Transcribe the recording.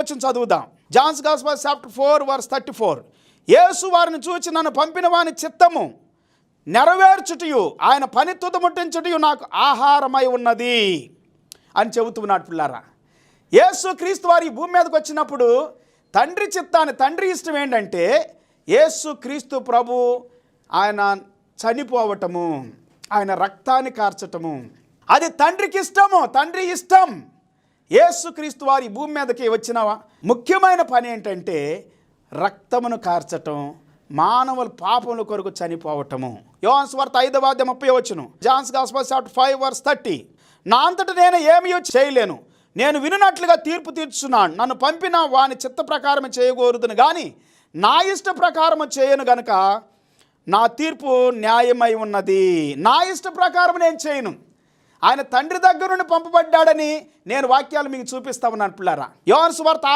వచ్చిన చదువుదాం. Johne's gospel chapter 4:34. యేసు వారిని చూచి నన్ను పంపిన వాని చిత్తము నెరవేర్చుటయు ఆయన పని తుదముట్టించుటయు నాకు ఆహారమై ఉన్నది అని చెబుతున్నాడు పిల్లారా. యేసు క్రీస్తు వారి ఈ భూమి మీదకి వచ్చినప్పుడు తండ్రి చిత్తాన్ని, తండ్రి ఇష్టం ఏంటంటే యేసు క్రీస్తు ప్రభు ఆయన చనిపోవటము, ఆయన రక్తాన్ని కార్చటము, అది తండ్రికి ఇష్టము, తండ్రి ఇష్టం. యేసు క్రీస్తు వారి ఈ భూమి మీదకి వచ్చిన ముఖ్యమైన పని ఏంటంటే రక్తమును కార్చటం, మానవుల పాపముల కొరకు చనిపోవటము. యోహాను సువార్త 5:30. Johne's gospel chapter 5:30. నా అంతట నేను ఏమీ చేయలేను, నేను వినున్నట్లుగా తీర్పు తీర్చున్నాను. నన్ను పంపిన వాని చిత్త ప్రకారం చేయకూడదును కానీ నా ఇష్ట ప్రకారం చేయను గనుక నా తీర్పు న్యాయమై ఉన్నది. నా ఇష్ట ప్రకారం నేను చేయను. ఆయన తండ్రి దగ్గర నుండి పంపబడ్డాడని నేను వాక్యాలు మీకు చూపిస్తా ఉన్నాను పిల్లారా. యోహాను సువార్త